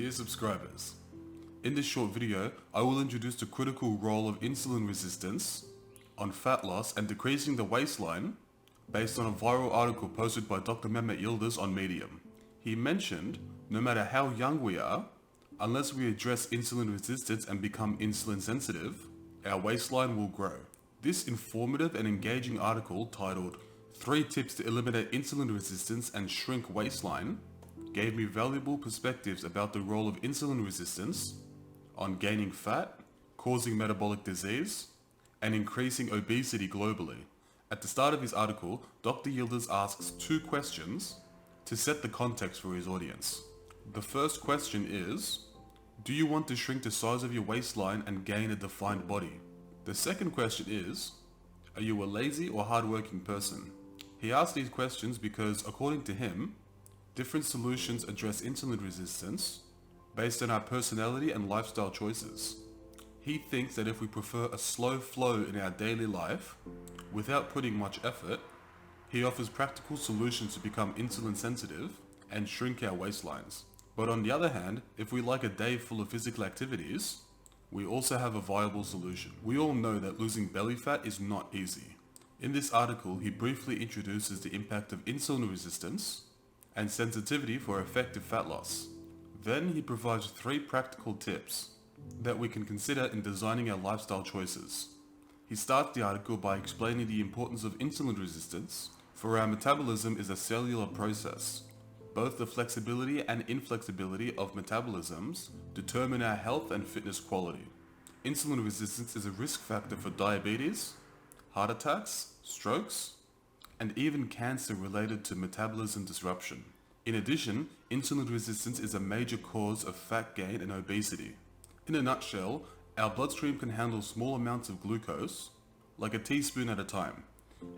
Dear subscribers, in this short video, I will introduce the critical role of insulin resistance on fat loss and decreasing the waistline based on a viral article posted by Dr. Mehmet Yildiz on Medium. He mentioned, no matter how young we are, unless we address insulin resistance and become insulin sensitive, our waistline will grow. This informative and engaging article titled 3 Tips to Eliminate Insulin Resistance and Shrink Waistline gave me valuable perspectives about the role of insulin resistance on gaining fat, causing metabolic disease, and increasing obesity globally. At the start of his article, Dr. Yildiz asks 2 questions to set the context for his audience. The first question is, do you want to shrink the size of your waistline and gain a defined body? The second question is, are you a lazy or hardworking person? He asked these questions because, according to him, different solutions address insulin resistance based on our personality and lifestyle choices. He thinks that if we prefer a slow flow in our daily life without putting much effort, he offers practical solutions to become insulin sensitive and shrink our waistlines. But on the other hand, if we like a day full of physical activities, we also have a viable solution. We all know that losing belly fat is not easy. In this article, he briefly introduces the impact of insulin resistance and sensitivity for effective fat loss. Then he provides 3 practical tips that we can consider in designing our lifestyle choices. He starts the article by explaining the importance of insulin resistance, for our metabolism is a cellular process. Both the flexibility and inflexibility of metabolisms determine our health and fitness quality. Insulin resistance is a risk factor for diabetes, heart attacks, strokes, and even cancer related to metabolism disruption. In addition, insulin resistance is a major cause of fat gain and obesity. In a nutshell, our bloodstream can handle small amounts of glucose, like a teaspoon at a time.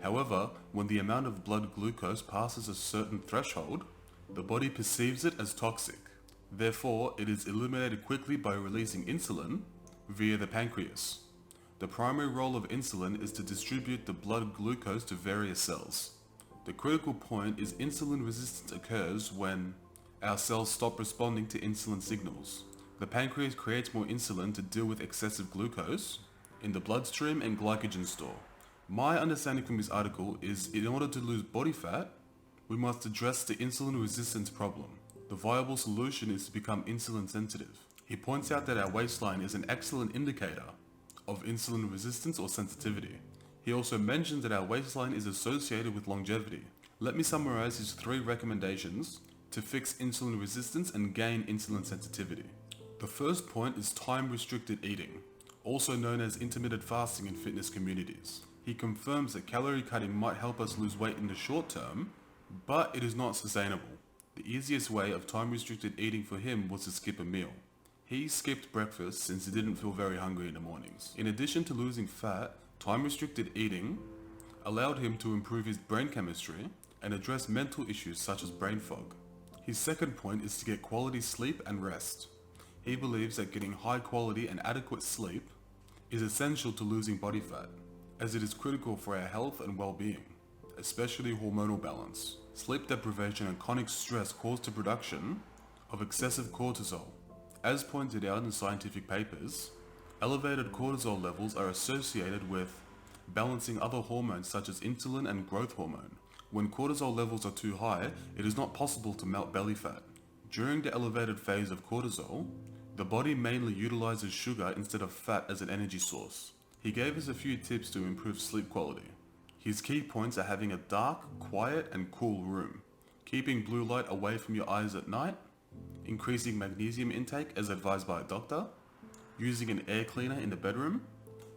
However, when the amount of blood glucose passes a certain threshold, the body perceives it as toxic. Therefore, it is eliminated quickly by releasing insulin via the pancreas. The primary role of insulin is to distribute the blood glucose to various cells. The critical point is insulin resistance occurs when our cells stop responding to insulin signals. The pancreas creates more insulin to deal with excessive glucose in the bloodstream and glycogen store. My understanding from this article is in order to lose body fat, we must address the insulin resistance problem. The viable solution is to become insulin sensitive. He points out that our waistline is an excellent indicator of insulin resistance or sensitivity. He also mentions that our waistline is associated with longevity. Let me summarize his 3 recommendations to fix insulin resistance and gain insulin sensitivity. The first point is time-restricted eating, also known as intermittent fasting in fitness communities. He confirms that calorie cutting might help us lose weight in the short term, but it is not sustainable. The easiest way of time-restricted eating for him was to skip a meal. He skipped breakfast since he didn't feel very hungry in the mornings. In addition to losing fat, time-restricted eating allowed him to improve his brain chemistry and address mental issues such as brain fog. His second point is to get quality sleep and rest. He believes that getting high quality and adequate sleep is essential to losing body fat, as it is critical for our health and well-being, especially hormonal balance. Sleep deprivation and chronic stress cause the production of excessive cortisol. As pointed out in scientific papers, elevated cortisol levels are associated with balancing other hormones such as insulin and growth hormone. When cortisol levels are too high, it is not possible to melt belly fat. During the elevated phase of cortisol, the body mainly utilizes sugar instead of fat as an energy source. He gave us a few tips to improve sleep quality. His key points are having a dark, quiet, and cool room, keeping blue light away from your eyes at night, increasing magnesium intake as advised by a doctor, using an air cleaner in the bedroom,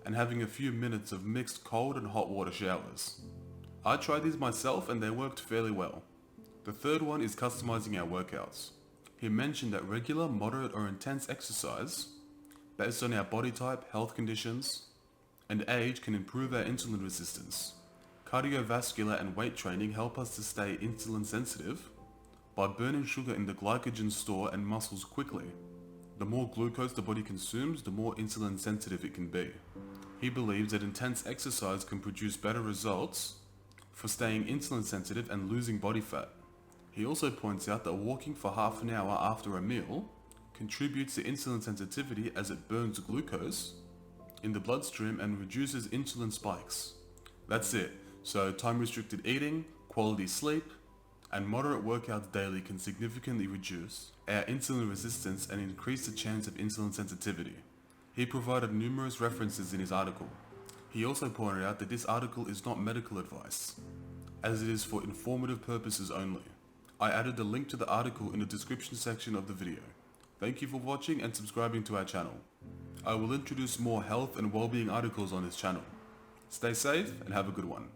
and having a few minutes of mixed cold and hot water showers. I tried these myself and they worked fairly well. The third one is customizing our workouts. He mentioned that regular, moderate, or intense exercise, based on our body type, health conditions, and age, can improve our insulin resistance. Cardiovascular and weight training help us to stay insulin sensitive by burning sugar in the glycogen store and muscles quickly. The more glucose the body consumes, the more insulin sensitive it can be. He believes that intense exercise can produce better results for staying insulin sensitive and losing body fat. He also points out that walking for half an hour after a meal contributes to insulin sensitivity as it burns glucose in the bloodstream and reduces insulin spikes. That's it. So time-restricted eating, quality sleep, and moderate workouts daily can significantly reduce our insulin resistance and increase the chance of insulin sensitivity. He provided numerous references in his article. He also pointed out that this article is not medical advice, as it is for informative purposes only. I added the link to the article in the description section of the video. Thank you for watching and subscribing to our channel. I will introduce more health and well-being articles on this channel. Stay safe and have a good one.